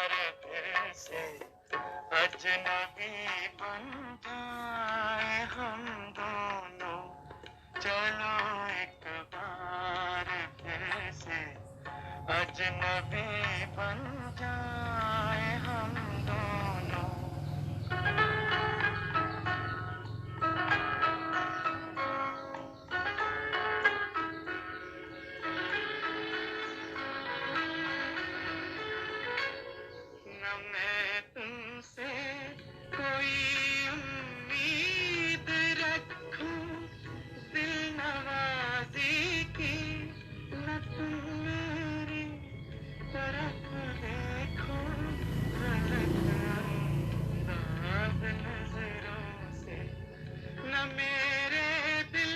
बार फिर से अजनबी बन जाए हम दोनों, चलो एक बार फिर से अजनबी बन जाए हम दोनों। न मैं तुमसे कोई उम्मीद रखूं दिल नवाजी की, न तुम मेरी तरफ देखो गलत अंदाज नजरों से, न मेरे दिल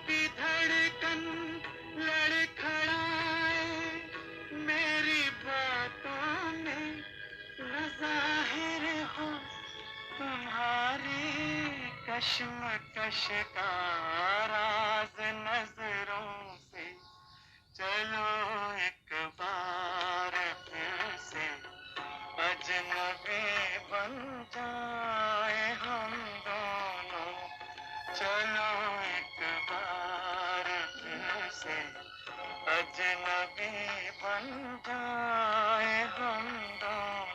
की धड़कन लड़खड़ाए मेरी बातों में, न ज़ाहिर हो तुम्हारी कश्मकश का राज नजरों से, चलो एक बार फिर से अजनबी बन जाए हम दोनों, चलो एक बार फिर से अजनबी बन जाए हम दोनों।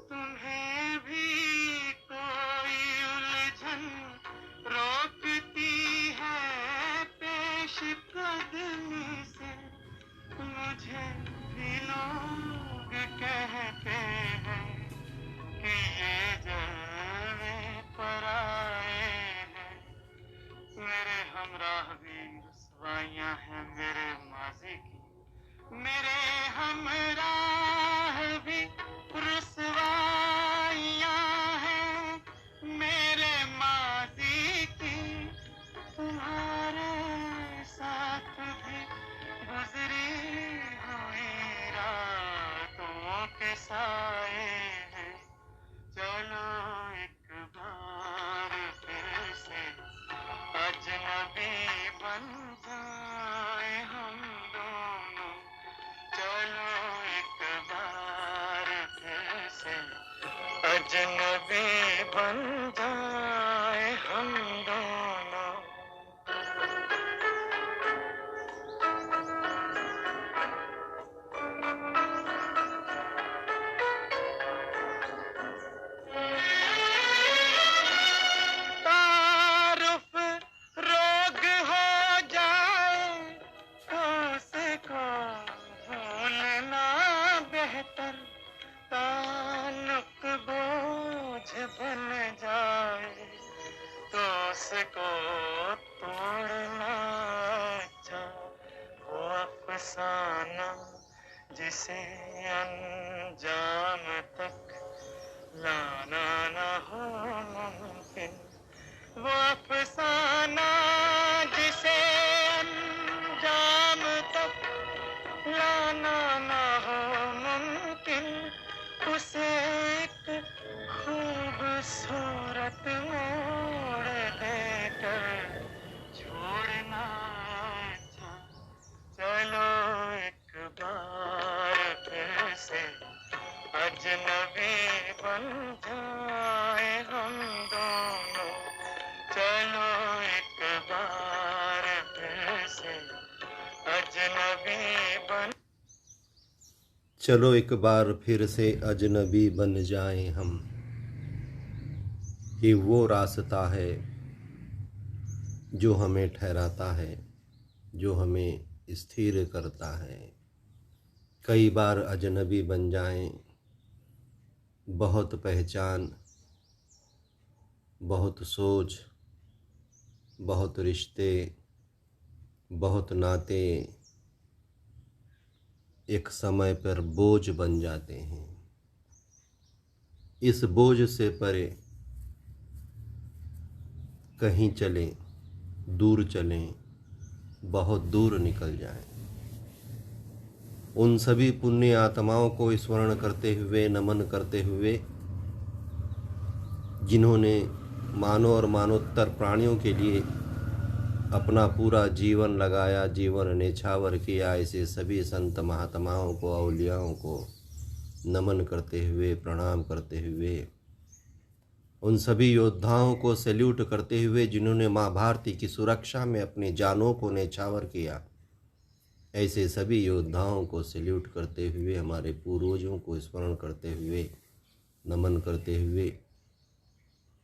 तुम्हें भी कोई उलझन रोकती है पेश कदमी से, मुझे भी लोग कहते हैं कि ये जलवे पर आए हैं, मेरे हमराह भी रुसवाइयां हैं मेरे माजी की, मेरे हमराह भी रुसवाइयां हैं मेरे माजी की, तुम्हारे साथ भी गुजरी हुई रातों के साए हैं, चलो एक बार फिर से अजनबी बन जाए हम दोनों, चलो एक बार फिर से अजनबी बन जाए हम दोनों। तारुफ रोग हो जाए तो उसको भूलना बेहतर, ताल्लुक बोझ बन जाए तो उसको तोड़ना अच्छा, वो अफसाना जिसे अंजाम तक लाना न हो मुमकिन, वो अफसाना जिसे अंजाम तक लाना न हो मुमकिन, उसे एक खूबसूरत मोड़ देकर छोड़ना अच्छा, चलो एक बार फिर से अजनबी बन जाए हम दोनों, चलो एक बार फिर से अजनबी बन, चलो एक बार फिर से अजनबी बन जाएं हम, ये वो रास्ता है जो हमें ठहराता है, जो हमें स्थिर करता है। कई बार अजनबी बन जाएं, बहुत पहचान, बहुत सोच, बहुत रिश्ते, बहुत नाते एक समय पर बोझ बन जाते हैं। इस बोझ से परे कहीं चलें, दूर चलें, बहुत दूर निकल जाएं। उन सभी पुण्य आत्माओं को स्मरण करते हुए, नमन करते हुए जिन्होंने मानव और मानवोत्तर प्राणियों के लिए अपना पूरा जीवन लगाया, जीवन न्यौछावर किया, ऐसे सभी संत महात्माओं को, औलियाओं को नमन करते हुए, प्रणाम करते हुए, उन सभी योद्धाओं को सैल्यूट करते हुए जिन्होंने माँ भारती की सुरक्षा में अपनी जानों को न्यौछावर किया, ऐसे सभी योद्धाओं को सैल्यूट करते हुए, हमारे पूर्वजों को स्मरण करते हुए, नमन करते हुए,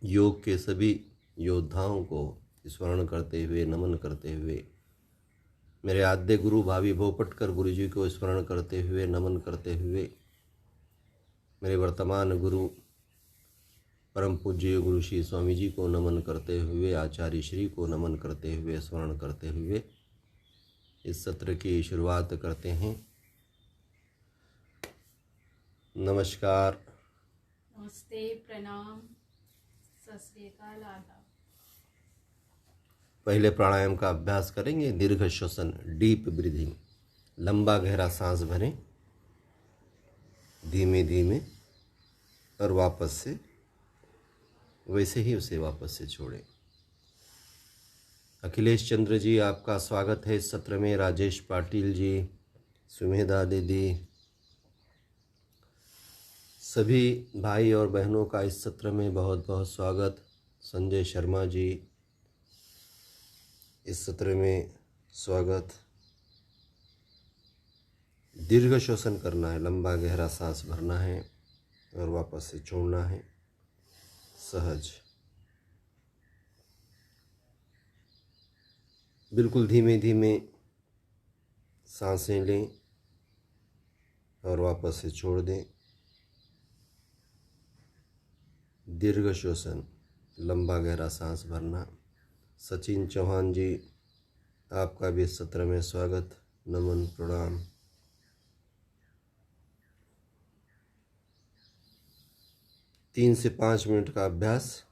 योग के सभी योद्धाओं को स्मरण करते हुए, नमन करते हुए, मेरे आद्य गुरु भावी भोपटकर गुरु जी को स्मरण करते हुए, नमन करते हुए, मेरे वर्तमान गुरु परम पूज्य गुरु श्री स्वामी जी को नमन करते हुए, आचार्य श्री को नमन करते हुए, स्मरण करते हुए इस सत्र की शुरुआत करते हैं। नमस्कार, नमस्ते, प्रणाम, सत श्री अकाल, आदाब। पहले प्राणायाम का अभ्यास करेंगे। दीर्घ श्वसन, डीप ब्रीदिंग, लंबा गहरा सांस भरें धीमे धीमे और वापस से वैसे ही उसे वापस से छोड़ें। अखिलेश चंद्र जी, आपका स्वागत है इस सत्र में। राजेश पाटिल जी, सुमेधा दीदी, सभी भाई और बहनों का इस सत्र में बहुत बहुत स्वागत। संजय शर्मा जी, इस सत्र में स्वागत। दीर्घ श्वसन करना है, लंबा गहरा सांस भरना है और वापस से छोड़ना है, सहज। बिल्कुल धीमे धीमे सांसें लें और वापस से छोड़ दें। दीर्घ श्वसन, लंबा गहरा सांस भरना। सचिन चौहान जी, आपका भी इस सत्र में स्वागत, नमन, प्रणाम। तीन से 5 मिनट का अभ्यास।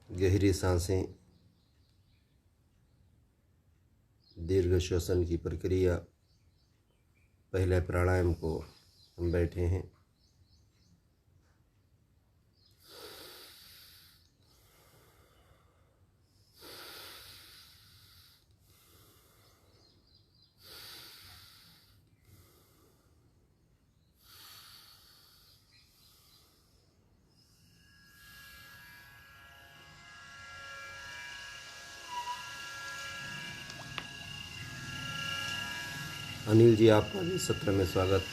गहरी सांसें, दीर्घ श्वसन की प्रक्रिया। पहले प्राणायाम को हम बैठे हैं। अनिल जी, आपका भी सत्र में स्वागत।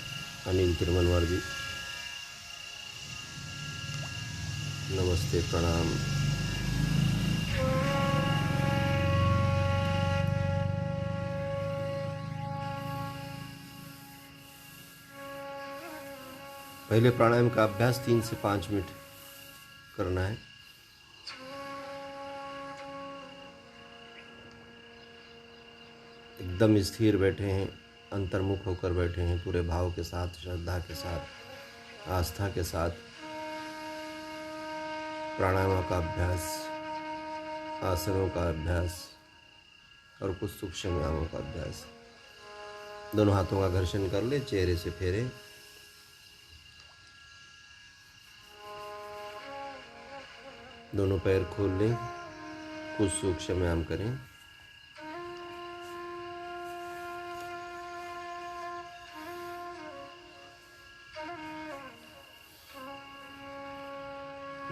अनिल तिरुमनवार जी, नमस्ते, प्रणाम। पहले प्राणायाम का अभ्यास 3 से 5 मिनट करना है। एकदम स्थिर बैठे हैं, अंतर्मुख होकर बैठे हैं, पूरे भाव के साथ, श्रद्धा के साथ, आस्था के साथ प्राणायाम का अभ्यास, आसनों का अभ्यास और कुछ सूक्ष्म व्यायामों का अभ्यास। दोनों हाथों का घर्षण कर ले, चेहरे से फेरें। दोनों पैर खोल लें, कुछ सूक्ष्म व्यायाम करें।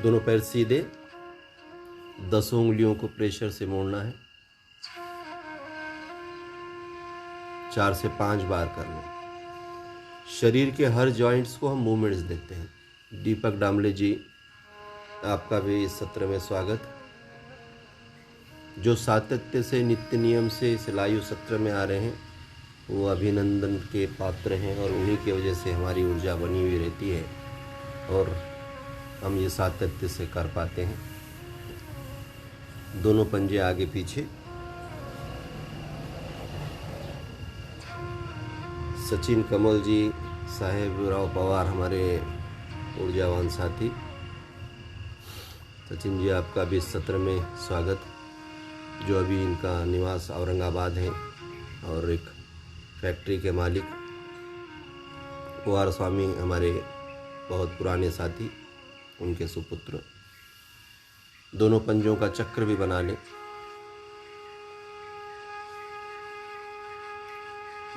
दोनों पैर सीधे, 10 उंगलियों को प्रेशर से मोड़ना है। 4 से 5 बार कर लो। शरीर के हर जॉइंट्स को हम मूवमेंट्स देते हैं। दीपक डामले जी, आपका भी इस सत्र में स्वागत। जो सातत्य से, नित्य नियम से इस लाइव सत्र में आ रहे हैं, वो अभिनंदन के पात्र हैं और उन्हीं की वजह से हमारी ऊर्जा बनी हुई रहती है और हम ये सातत्य से कर पाते हैं। दोनों पंजे आगे पीछे। सचिन कमल जी, साहेब राव पवार, हमारे ऊर्जावान साथी। सचिन जी, आपका भी इस सत्र में स्वागत। जो अभी इनका निवास औरंगाबाद है और एक फैक्ट्री के मालिक कुमार स्वामी, हमारे बहुत पुराने साथी, उनके सुपुत्र। दोनों पंजों का चक्र भी बना लें।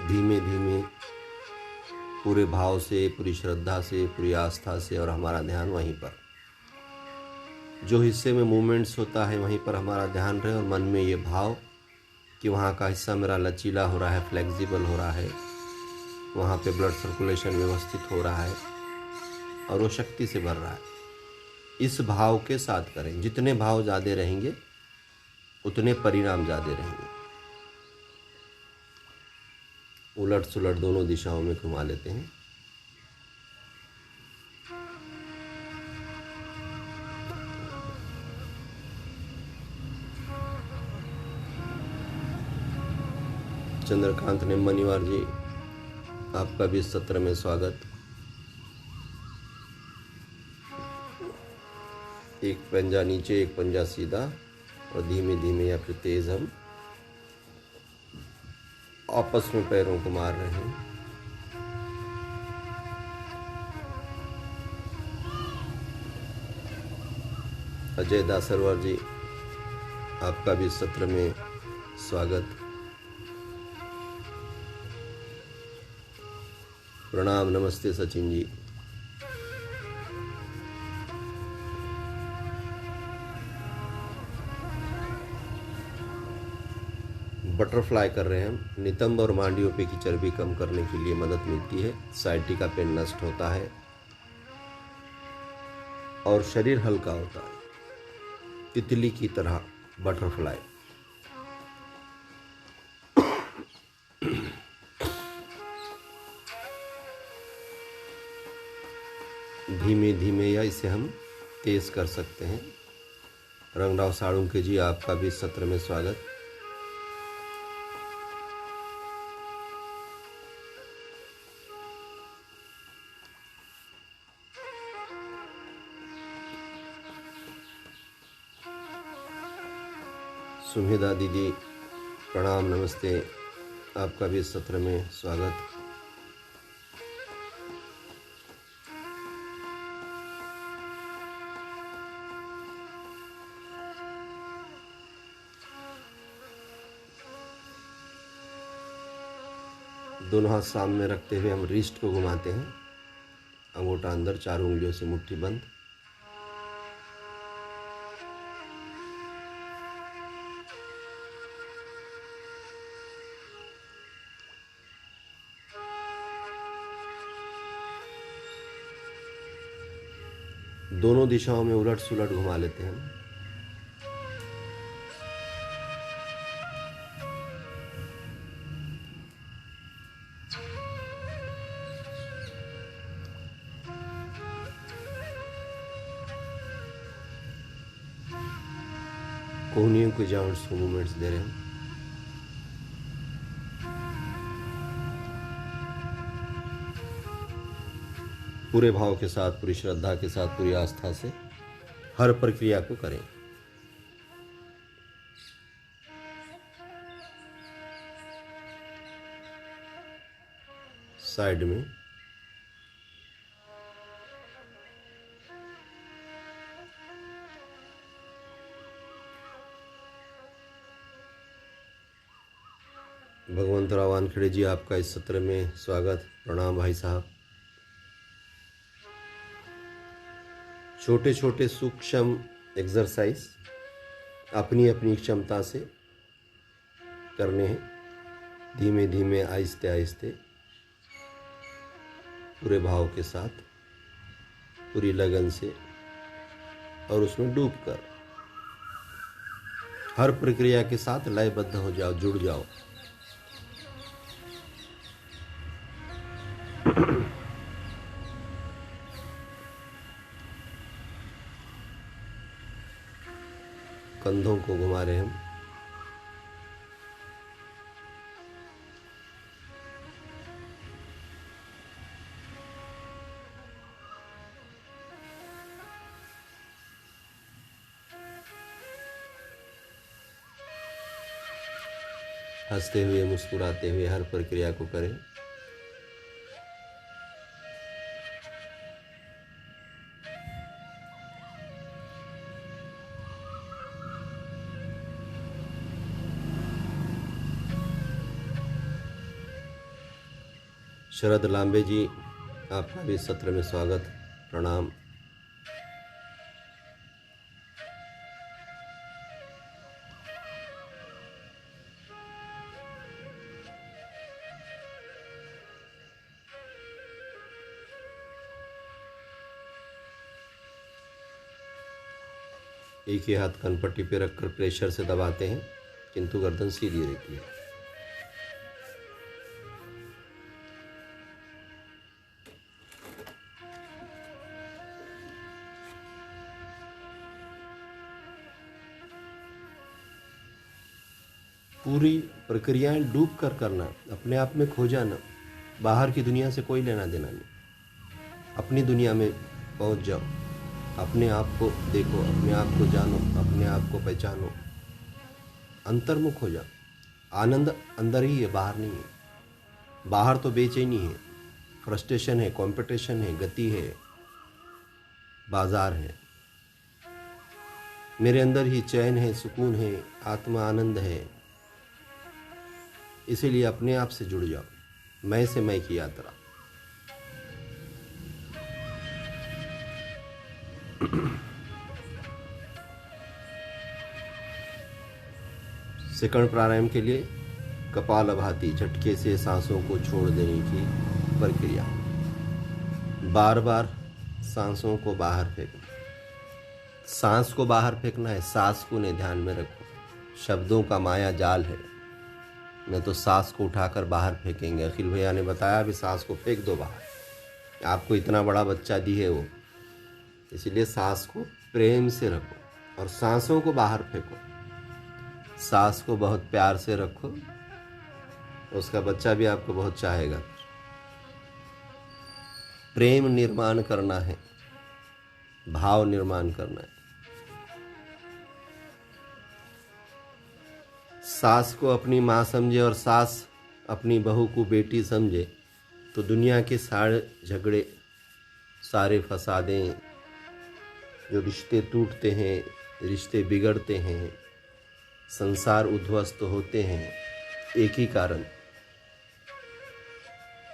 धीमे धीमे पूरे भाव से, पूरी श्रद्धा से, पूरी आस्था से, और हमारा ध्यान वहीं पर, जो हिस्से में मूवमेंट्स होता है वहीं पर हमारा ध्यान रहे, और मन में ये भाव कि वहाँ का हिस्सा मेरा लचीला हो रहा है, फ्लेक्सिबल हो रहा है, वहाँ पे ब्लड सर्कुलेशन व्यवस्थित हो रहा है और वो शक्ति से भर रहा है। इस भाव के साथ करें। जितने भाव ज़्यादा रहेंगे उतने परिणाम ज़्यादा रहेंगे। उलट सुलट दोनों दिशाओं में घुमा लेते हैं। चंद्रकांत निम्मनीवार जी, आपका भी इस सत्र में स्वागत। एक पंजा नीचे, एक पंजा सीधा, और धीमे धीमे या फिर तेज हम आपस में पैरों को मार रहे हैं। अजय दासरवर जी, आपका भी इस सत्र में स्वागत। प्रणाम, नमस्ते सचिन जी। बटरफ्लाई कर रहे हैं हम। नितंब और मांडियों पे की चर्बी कम करने के लिए मदद मिलती है, साइटिका पेन नष्ट होता है और शरीर हल्का होता है, तितली की तरह बटरफ्लाई। धीमे धीमे या इसे हम तेज कर सकते हैं। रंगराव साळुंके जी, आपका भी इस सत्र में स्वागत। सुमेधा दीदी, प्रणाम, नमस्ते, आपका भी इस सत्र में स्वागत। दोनों हाथ सामने रखते हुए हम रिस्ट को घुमाते हैं, अंगूठा अंदर, 4 उंगलियों से मुट्ठी बंद। दोनों दिशाओं में उलट सुलट घुमा लेते हैं। कोहनियों के जॉइंट्स को मूवमेंट्स दे रहे हैं। पूरे भाव के साथ, पूरी श्रद्धा के साथ, पूरी आस्था से हर प्रक्रिया को करें। साइड में भगवंतराव वानखेड़े जी, आपका इस सत्र में स्वागत। प्रणाम भाई साहब। छोटे छोटे सूक्ष्म एक्सरसाइज अपनी अपनी क्षमता से करने हैं, धीमे धीमे, आहिस्ते आहिस्ते, पूरे भाव के साथ, पूरी लगन से, और उसमें डूबकर हर प्रक्रिया के साथ लयबद्ध हो जाओ, जुड़ जाओ। कंधों को घुमा रहे हम। हंसते हुए, मुस्कुराते हुए हर प्रक्रिया को करें। शरद लांबे जी, आपका भी इस सत्र में स्वागत, प्रणाम। एक ही हाथ कनपट्टी पे रखकर प्रेशर से दबाते हैं, किंतु गर्दन सीधी रहती है। पूरी प्रक्रियाएं डूब कर करना, अपने आप में खो जाना, बाहर की दुनिया से कोई लेना देना नहीं। अपनी दुनिया में पहुंच जाओ, अपने आप को देखो, अपने आप को जानो, अपने आप को पहचानो, अंतर्मुख हो जाओ। आनंद अंदर ही है, बाहर नहीं है। बाहर तो बेचैनी है, फ्रस्ट्रेशन है, कंपटीशन है, गति है, बाजार है। मेरे अंदर ही चैन है, सुकून है, आत्मा आनंद है। इसीलिए अपने आप से जुड़ जाओ, मैं से मैं की यात्रा। सेकंड प्राणायाम के लिए कपालभाति, झटके से सांसों को छोड़ देने की प्रक्रिया। बार बार सांसों को बाहर फेंकना। सांस को बाहर फेंकना है, सांस को नहीं, ध्यान में रखो। शब्दों का माया जाल है, मैं तो सांस को उठाकर बाहर फेंकेंगे। अखिल भैया ने बताया भी सांस को फेंक दो बाहर। आपको इतना बड़ा बच्चा दी है वो, इसलिए सांस को प्रेम से रखो और सांसों को बाहर फेंको। सांस को बहुत प्यार से रखो, उसका बच्चा भी आपको बहुत चाहेगा। प्रेम निर्माण करना है, भाव निर्माण करना है। सास को अपनी माँ समझे और सास अपनी बहू को बेटी समझे तो दुनिया के सारे झगड़े, सारे फसादें, जो रिश्ते टूटते हैं, रिश्ते बिगड़ते हैं, संसार उद्ध्वस्त होते हैं, एक ही कारण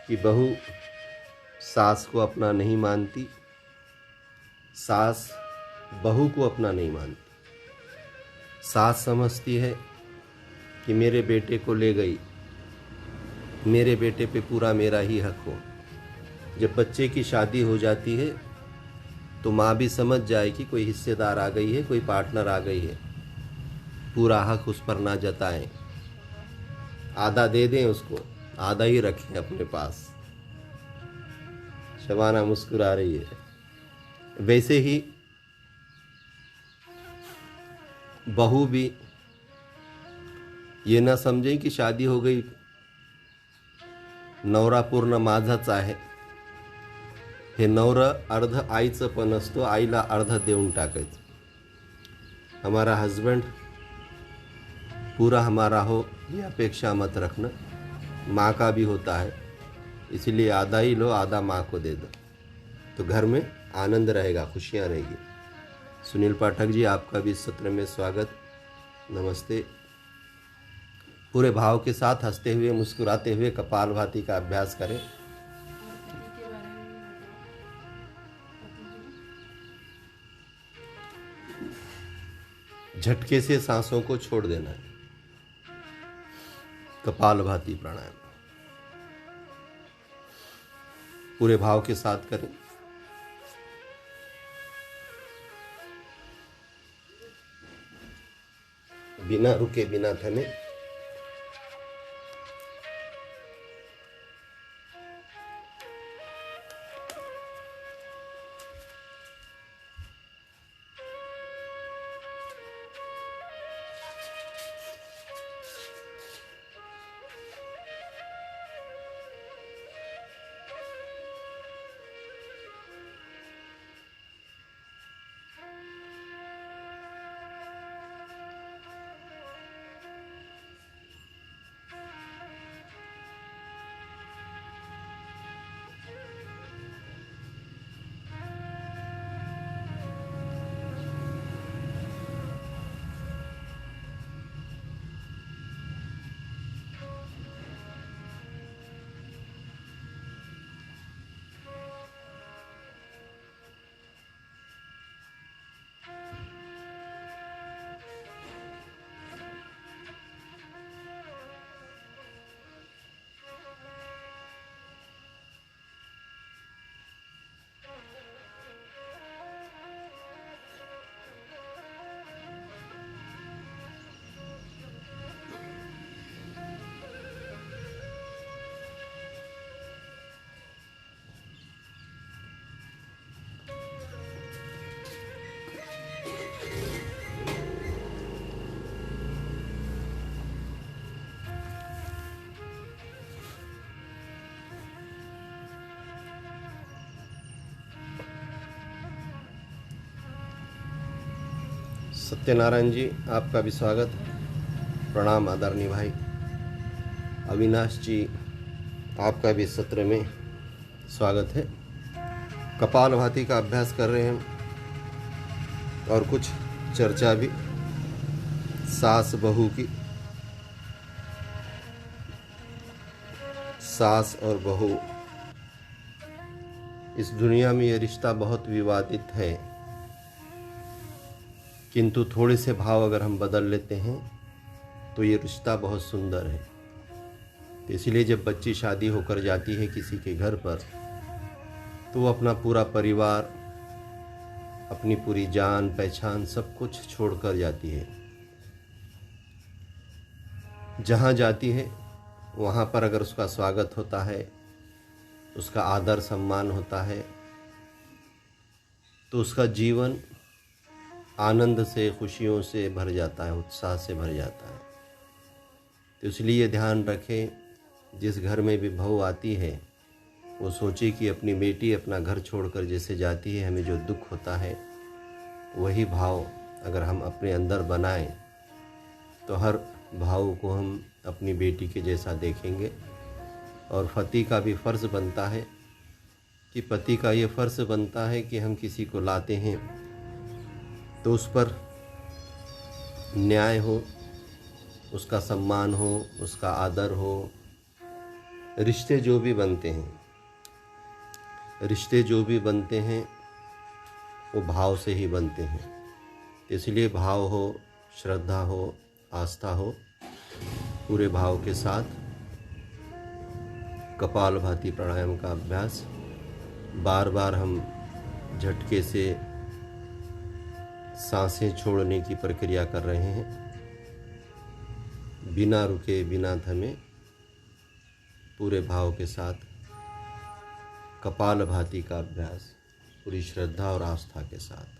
कि बहू सास को अपना नहीं मानती, सास बहू को अपना नहीं मानती। सास समझती है कि मेरे बेटे को ले गई, मेरे बेटे पे पूरा मेरा ही हक हो। जब बच्चे की शादी हो जाती है तो माँ भी समझ जाए कि कोई हिस्सेदार आ गई है, कोई पार्टनर आ गई है, पूरा हक उस पर ना जताएं, आधा दे दें उसको, आधा ही रखें अपने पास। शबाना मुस्कुरा रही है। वैसे ही बहू भी ये ना समझें कि शादी हो गई, नवरा पूर्ण माझाच आहे। हे नवरं अर्ध आईचं पण असतो, आईला अर्ध देऊन टाकायचं। हमारा हस्बैंड पूरा हमारा हो ये अपेक्षा मत रखना। माँ का भी होता है, इसीलिए आधा ही लो, आधा माँ को दे दो, तो घर में आनंद रहेगा, खुशियाँ रहेगी। सुनील पाठक जी, आपका भी इस सत्र में स्वागत, नमस्ते। पूरे भाव के साथ हंसते हुए, मुस्कुराते हुए कपालभाति का अभ्यास करें। और पति के बारे में भी बताओ। झटके से सांसों को छोड़ देना है, कपालभाति प्राणायाम पूरे भाव के साथ करें। बिना रुके, बिना थमे। सत्यनारायण जी, आपका भी स्वागत। प्रणाम आदरणीय भाई। अविनाश जी, आपका भी इस सत्र में स्वागत है। कपालभाति का अभ्यास कर रहे हैं और कुछ चर्चा भी सास बहू की। सास और बहू, इस दुनिया में ये रिश्ता बहुत विवादित है, किंतु थोड़े से भाव अगर हम बदल लेते हैं तो ये रिश्ता बहुत सुंदर है। तो इसलिए जब बच्ची शादी होकर जाती है किसी के घर पर, तो वो अपना पूरा परिवार, अपनी पूरी जान पहचान सब कुछ छोड़कर जाती है। जहाँ जाती है वहाँ पर अगर उसका स्वागत होता है, उसका आदर सम्मान होता है, तो उसका जीवन आनंद से, खुशियों से भर जाता है, उत्साह से भर जाता है। तो इसलिए ध्यान रखें, जिस घर में भी बहू आती है वो सोचे कि अपनी बेटी अपना घर छोड़कर जैसे जाती है, हमें जो दुख होता है वही भाव अगर हम अपने अंदर बनाएं तो हर भाव को हम अपनी बेटी के जैसा देखेंगे। और पति का भी फ़र्ज़ बनता है कि पति का ये फ़र्ज़ बनता है कि हम किसी को लाते हैं तो उस पर न्याय हो, उसका सम्मान हो, उसका आदर हो। रिश्ते जो भी बनते हैं वो भाव से ही बनते हैं। इसलिए भाव हो, श्रद्धा हो, आस्था हो, पूरे भाव के साथ कपालभाति प्राणायाम का अभ्यास बार बार हम झटके से सांसें छोड़ने की प्रक्रिया कर रहे हैं, बिना रुके, बिना थमे, पूरे भाव के साथ कपालभाति का अभ्यास पूरी श्रद्धा और आस्था के साथ।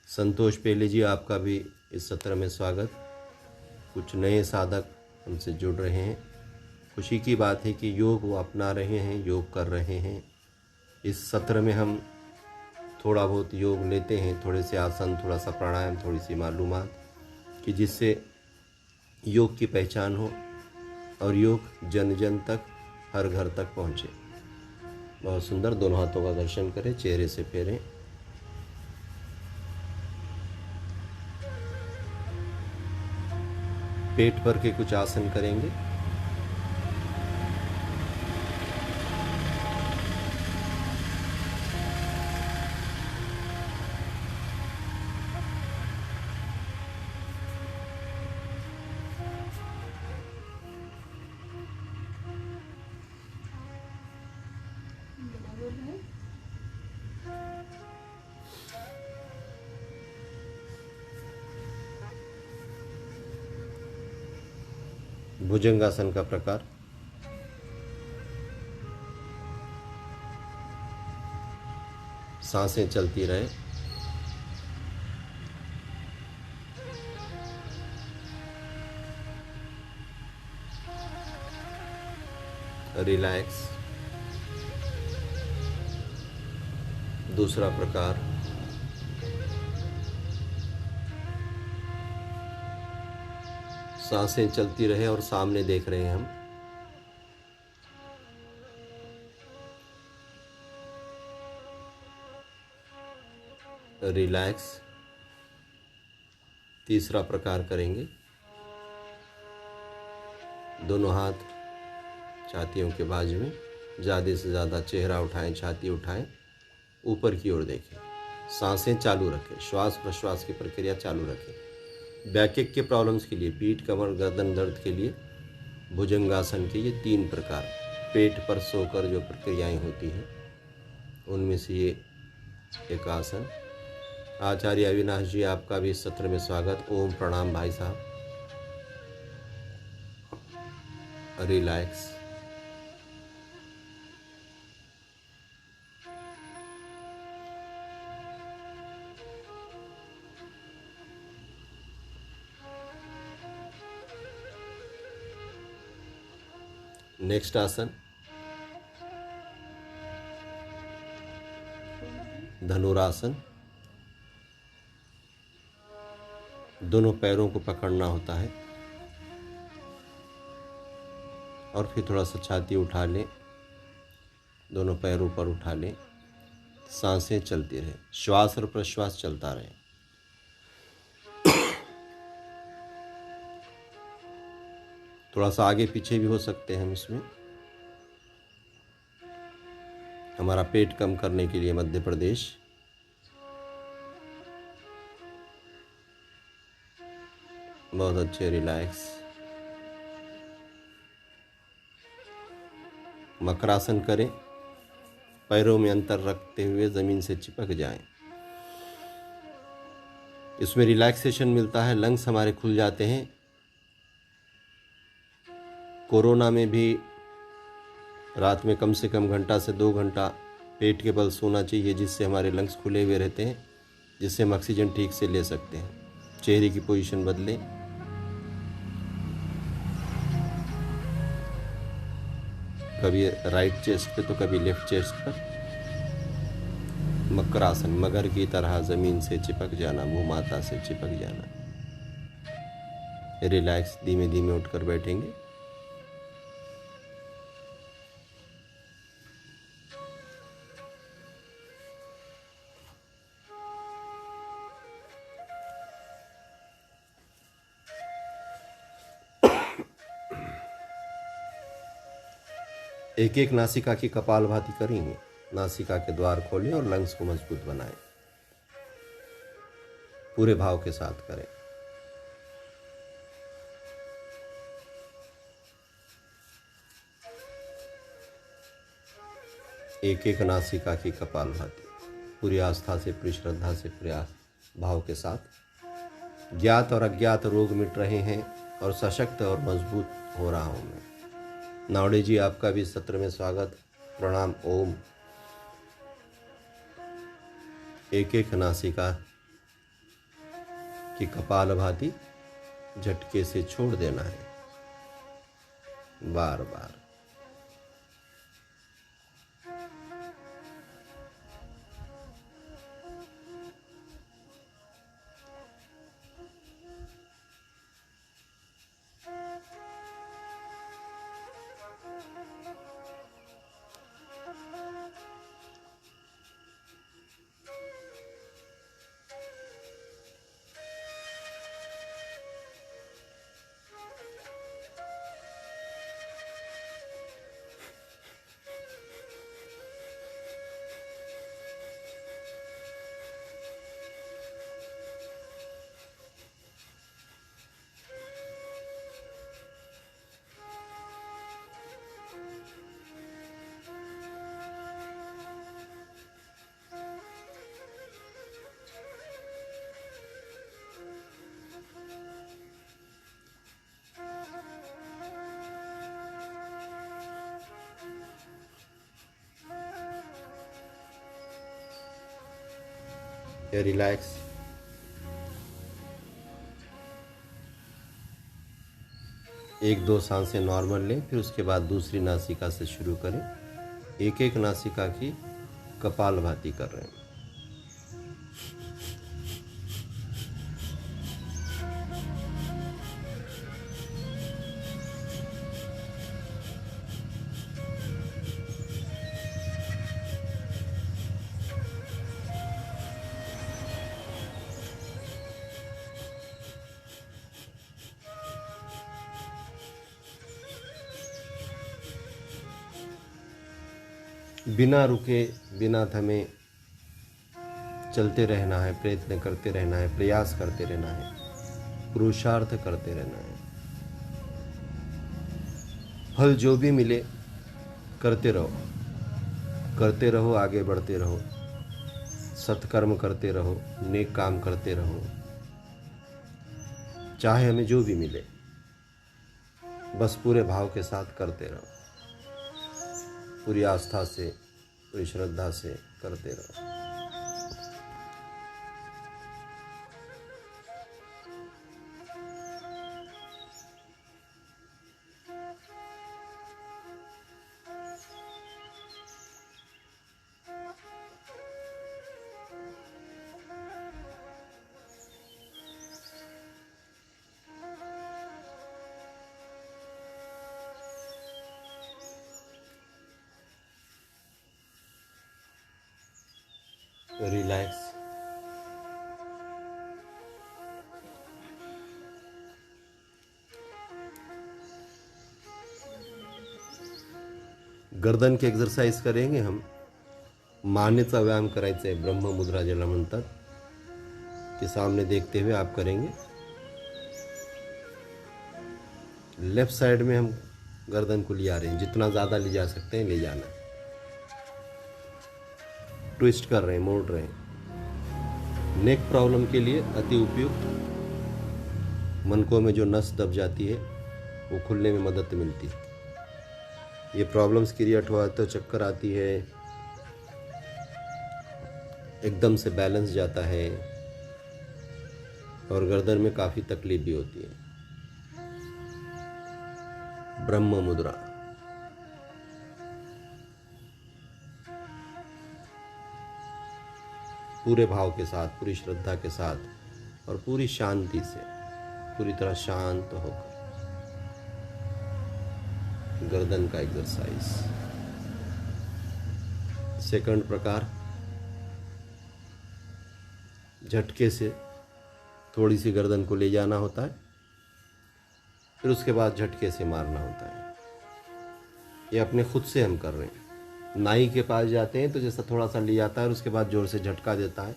संतोष पेले जी, आपका भी इस सत्र में स्वागत। कुछ नए साधक हमसे जुड़ रहे हैं। खुशी की बात है कि योग वो अपना रहे हैं, योग कर रहे हैं। इस सत्र में हम थोड़ा बहुत योग लेते हैं, थोड़े से आसन, थोड़ा सा प्राणायाम, थोड़ी सी मालूमात, कि जिससे योग की पहचान हो और योग जन जन तक, हर घर तक पहुँचे। बहुत सुंदर। दोनों हाथों का दर्शन करें, चेहरे से फेरें। पेट पर के कुछ आसन करेंगे। भुजंगासन का प्रकार। सांसें चलती रहे। रिलैक्स। दूसरा प्रकार, सांसें चलती रहे और सामने देख रहे हैं हम। रिलैक्स। तीसरा प्रकार करेंगे, दोनों हाथ छातियों के बाजू में, ज़्यादा से ज़्यादा चेहरा उठाएं, छाती उठाएं, ऊपर की ओर देखें। सांसें चालू रखें, श्वास प्रश्वास की प्रक्रिया चालू रखें। बैकएक के प्रॉब्लम्स के लिए, पीठ, कमर, गर्दन दर्द के लिए भुजंगासन के ये 3 प्रकार, पेट पर सोकर जो प्रक्रियाएं होती हैं उनमें से ये एक आसन। आचार्य अविनाश जी, आपका भी इस सत्र में स्वागत। ओम प्रणाम भाई साहब। रिलैक्स। नेक्स्ट आसन धनुरासन। दोनों पैरों को पकड़ना होता है और फिर थोड़ा सा छाती उठा लें, दोनों पैर ऊपर उठा लें, सांसें चलती रहे, श्वास और प्रश्वास चलता रहे। थोड़ा सा आगे पीछे भी हो सकते हैं हम इसमें। हमारा पेट कम करने के लिए मध्य प्रदेश। बहुत अच्छे रिलैक्स। मकरासन करें, पैरों में अंतर रखते हुए जमीन से चिपक जाएं। इसमें रिलैक्सेशन मिलता है, लंग्स हमारे खुल जाते हैं। कोरोना में भी रात में कम से कम घंटा से 2 घंटा पेट के बल सोना चाहिए, जिससे हमारे लंग्स खुले हुए रहते हैं, जिससे हम ऑक्सीजन ठीक से ले सकते हैं। चेहरे की पोजीशन बदलें। कभी राइट चेस्ट पे तो कभी लेफ्ट चेस्ट पर। मकरासन, मगर की तरह जमीन से चिपक जाना, भूमाता से चिपक जाना। रिलैक्स, धीमे धीमे उठकर बैठेंगे। एक एक नासिका की कपालभाति करेंगे। नासिका के द्वार खोलें और लंग्स को मजबूत बनाएं। पूरे भाव के साथ करें। एक एक नासिका की कपालभाति पूरी आस्था से, पूरी श्रद्धा से, प्रयास भाव के साथ। ज्ञात और अज्ञात रोग मिट रहे हैं और सशक्त और मजबूत हो रहा हूं मैं। नावड़े जी, आपका भी सत्र में स्वागत, प्रणाम। ओम। एक एक नासिका की कपालभाति झटके से छोड़ देना है, बार बार। रिलैक्स। एक दो सांसें नॉर्मल लें, फिर उसके बाद दूसरी नासिका से शुरू करें। एक एक नासिका की कपालभाति कर रहे हैं। बिना रुके, बिना थमे चलते रहना है, प्रयत्न करते रहना है, प्रयास करते रहना है, पुरुषार्थ करते रहना है। फल जो भी मिले करते रहो, करते रहो, आगे बढ़ते रहो, सत्कर्म करते रहो, नेक काम करते रहो। चाहे हमें जो भी मिले, बस पूरे भाव के साथ करते रहो, पूरी आस्था से, पूरी श्रद्धा से करते रहो। रिलैक्स। गर्दन की एक्सरसाइज करेंगे हम। मानेचा व्यायाम करायचा आहे, ब्रह्म मुद्रा ज्याला म्हणतात, के सामने देखते हुए आप करेंगे। लेफ्ट साइड में हम गर्दन को ले आ रहे हैं, जितना ज़्यादा ले जा सकते हैं ले जाना। ट्विस्ट कर रहे हैं, मोड़ रहे हैं। नेक प्रॉब्लम के लिए अति उपयुक्त। मनकों में जो नस दब जाती है वो खुलने में मदद मिलती है। ये प्रॉब्लम्स क्रिएट हुआ तो चक्कर आती है, एकदम से बैलेंस जाता है और गर्दन में काफ़ी तकलीफ भी होती है। ब्रह्म मुद्रा। पूरे भाव के साथ, पूरी श्रद्धा के साथ और पूरी शांति से, पूरी तरह शांत होकर गर्दन का एक्सरसाइज। सेकंड प्रकार, झटके से थोड़ी सी गर्दन को ले जाना होता है, फिर उसके बाद झटके से मारना होता है। ये अपने खुद से हम कर रहे हैं। नाई के पास जाते हैं तो जैसा थोड़ा सा ले जाता है और उसके बाद ज़ोर से झटका देता है,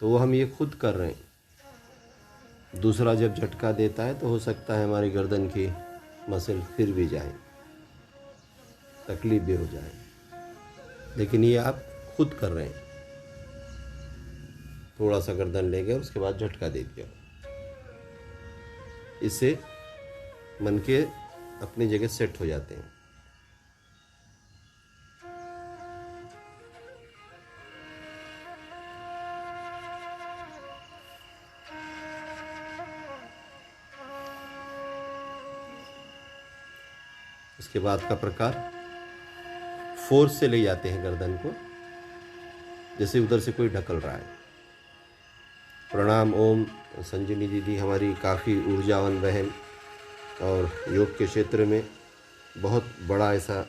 तो वो हम ये खुद कर रहे हैं। दूसरा जब झटका देता है तो हो सकता है हमारी गर्दन की मसल फिर भी जाए, तकलीफ भी हो जाए, लेकिन ये आप खुद कर रहे हैं। थोड़ा सा गर्दन ले गए, उसके बाद झटका दे दिया। इससे मन के अपनी जगह सेट हो जाते हैं। उसके बाद का प्रकार, फोर्स से ले जाते हैं गर्दन को, जैसे उधर से कोई ढकल रहा है। प्रणाम। ओम। संजीवनी दीदी हमारी काफ़ी ऊर्जावान बहन और योग के क्षेत्र में बहुत बड़ा ऐसा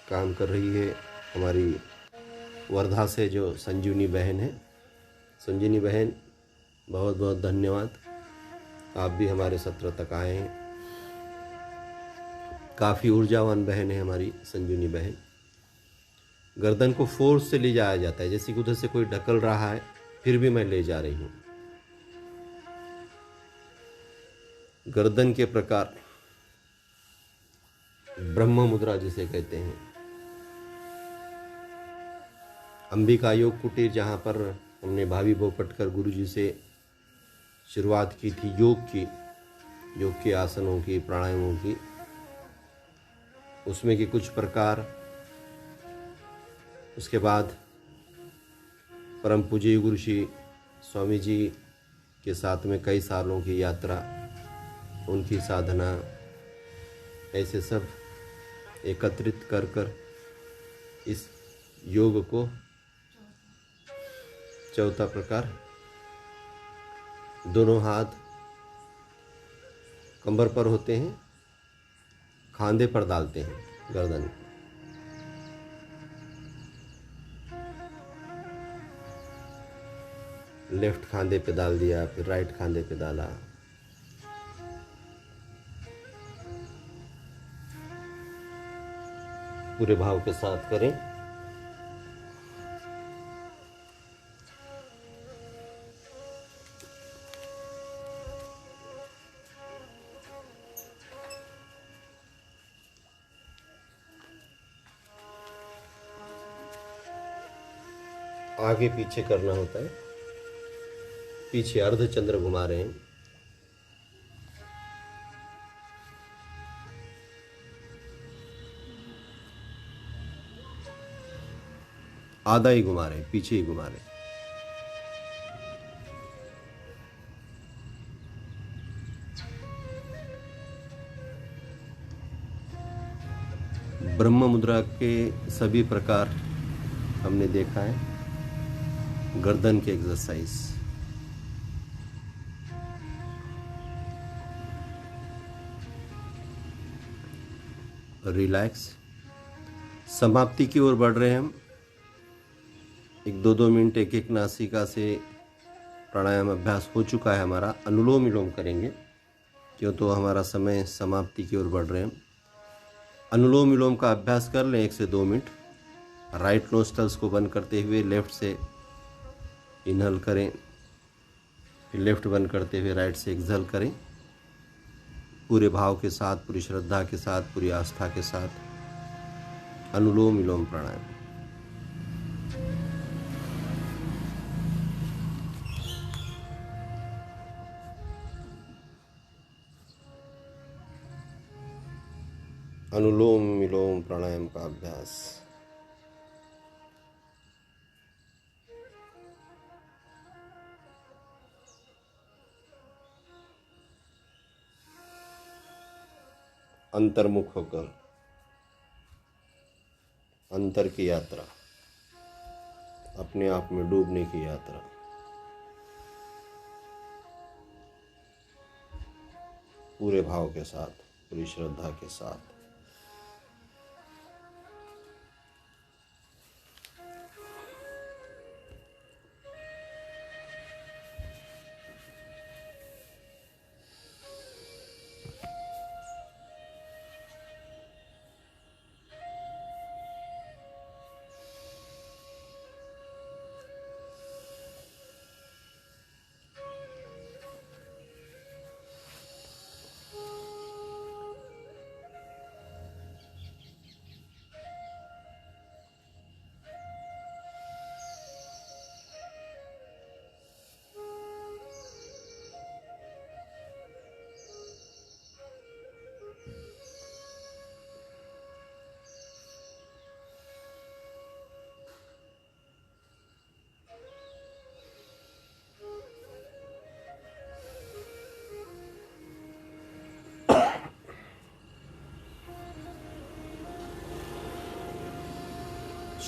काम कर रही है। हमारी वर्धा से जो संजीवनी बहन है, संजीवनी बहन बहुत बहुत धन्यवाद। आप भी हमारे सत्र तक आए हैं। काफ़ी ऊर्जावान बहन है हमारी संजीवनी बहन। गर्दन को फोर्स से ले जाया जाता है, जैसे कि उधर से कोई ढकल रहा है, फिर भी मैं ले जा रही हूँ। गर्दन के प्रकार, ब्रह्म मुद्रा जिसे कहते हैं। अंबिका योग कुटीर, जहाँ पर हमने भाभी भोपटकर गुरुजी से शुरुआत की थी योग के आसनों की, प्राणायामों की, उसमें के कुछ प्रकार। उसके बाद परम पूज्य गुरु श्री स्वामी जी के साथ में कई सालों की यात्रा, उनकी साधना, ऐसे सब एकत्रित कर इस योग को चौथा प्रकार, दोनों हाथ कंबर पर होते हैं, खांधे पर डालते हैं गर्दन को। लेफ्ट खांधे पे डाल दिया, फिर राइट खांधे पे डाला। पूरे भाव के साथ करें। आगे पीछे करना होता है। पीछे अर्धचंद्र घुमा रहे हैं। आधा ही घुमा रहे हैं, पीछे ही घुमा रहे हैं। ब्रह्म मुद्रा के सभी प्रकार हमने देखा है। गर्दन की एक्सरसाइज, रिलैक्स। समाप्ति की ओर बढ़ रहे हैं हम। एक 2-2 मिनट एक एक नासिका से प्राणायाम अभ्यास हो चुका है हमारा। अनुलोम विलोम करेंगे, क्यों तो हमारा समय समाप्ति की ओर बढ़ रहे हैं। अनुलोम विलोम का अभ्यास कर लें 1 से 2 मिनट। राइट नोस्ट्रल्स को बंद करते हुए लेफ्ट से इनहल करें, फिर लेफ्ट बंद करते हुए राइट से एक्सहल करें। पूरे भाव के साथ, पूरी श्रद्धा के साथ, पूरी आस्था के साथ अनुलोम विलोम प्राणायाम। अनुलोम विलोम प्राणायाम का अभ्यास। अंतर्मुख होकर अंतर की यात्रा, अपने आप में डूबने की यात्रा। पूरे भाव के साथ, पूरी श्रद्धा के साथ।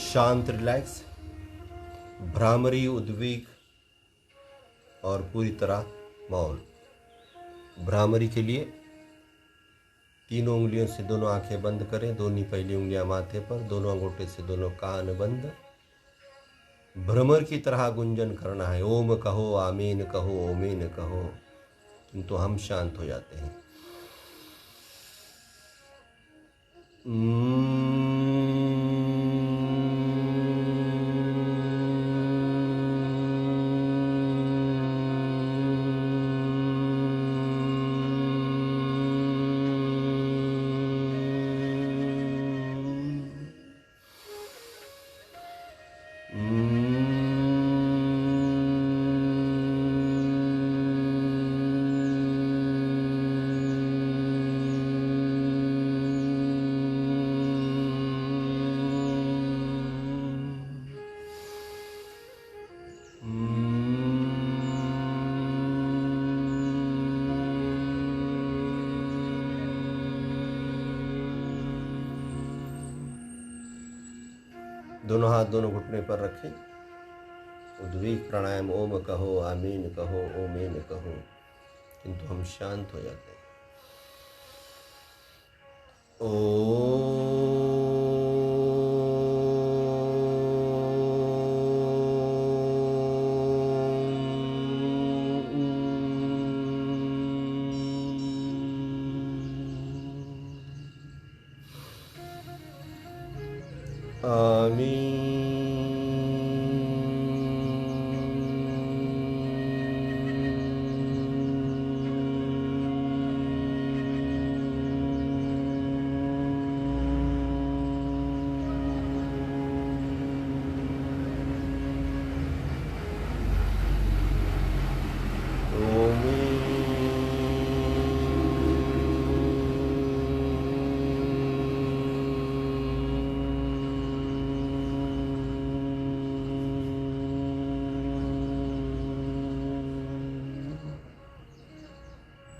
शांत, रिलैक्स, भ्रामरी, उद्वेग और पूरी तरह मौन। भ्रामरी के लिए तीनों उंगलियों से दोनों आंखें बंद करें, दोनों पहली उंगलियां माथे पर, दोनों अंगूठे से दोनों कान बंद। भ्रमर की तरह गुंजन करना है। ओम कहो, आमीन कहो, ओमीन कहो, तो हम शांत हो जाते हैं। दोनों हाथ दोनों घुटने पर रखें। उद्वेग प्राणायाम, ओम कहो, आमीन कहो, ओमीन कहो, किंतु हम शांत हो जाते हैं।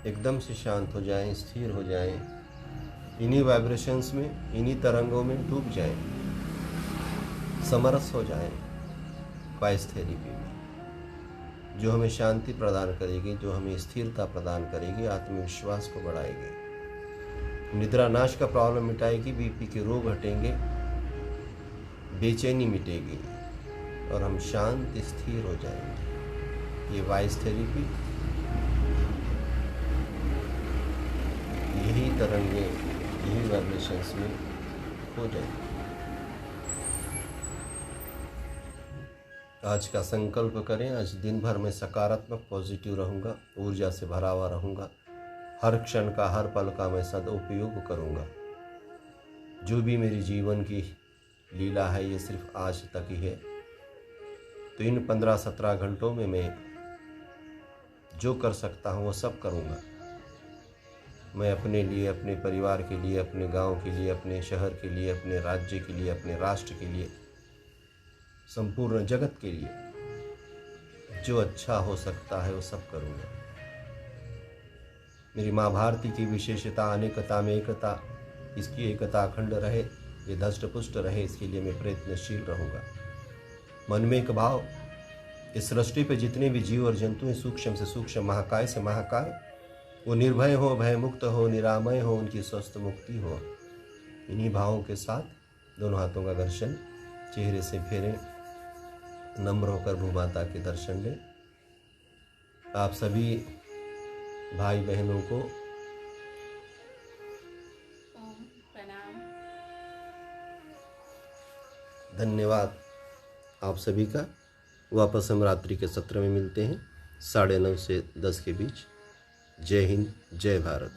एकदम से शांत हो जाएं, स्थिर हो जाएं, इन्हीं वाइब्रेशंस में, इन्हीं तरंगों में डूब जाएं, समरस हो जाएं क्वाइस थेरेपी में, जो हमें शांति प्रदान करेगी, जो हमें स्थिरता प्रदान करेगी, आत्मविश्वास को बढ़ाएगी, निद्रा नाश का प्रॉब्लम मिटाएगी, बीपी के रोग हटेंगे, बेचैनी मिटेगी, और हम शांत स्थिर हो जाएंगे। ये वॉइस थेरेपी, यही तरंगे, यही वाइब्रेशंस में हो जाएंगे। आज का संकल्प करें, आज दिन भर में सकारात्मक पॉजिटिव रहूँगा, ऊर्जा से भरा हुआ रहूँगा, हर क्षण का हर पल का मैं सदुपयोग करूँगा। जो भी मेरी जीवन की लीला है ये सिर्फ आज तक ही है, तो इन 15-17 घंटों में मैं जो कर सकता हूँ वो सब करूँगा। मैं अपने लिए, अपने परिवार के लिए, अपने गांव के लिए, अपने शहर के लिए, अपने राज्य के लिए, अपने राष्ट्र के लिए, संपूर्ण जगत के लिए जो अच्छा हो सकता है वो सब करूँगा। मेरी माँ भारती की विशेषता अनेकता में एकता, इसकी एकता अखंड रहे, ये धष्ट पुष्ट रहे, इसके लिए मैं प्रयत्नशील रहूँगा। मन में एक भाव, इस सृष्टि पे जितने भी जीव और जंतु हैं, सूक्ष्म से सूक्ष्म, महाकाय से महाकाय, वो निर्भय हो, भय मुक्त हो, निरामय हो, उनकी स्वस्थ मुक्ति हो। इन्हीं भावों के साथ दोनों हाथों का दर्शन चेहरे से फेरें, नम्र होकर भूमाता के दर्शन लें। आप सभी भाई बहनों को प्रणाम। धन्यवाद आप सभी का। वापस हम रात्रि के सत्र में मिलते हैं 9:30 से 10 के बीच। जय हिंद, जय भारत।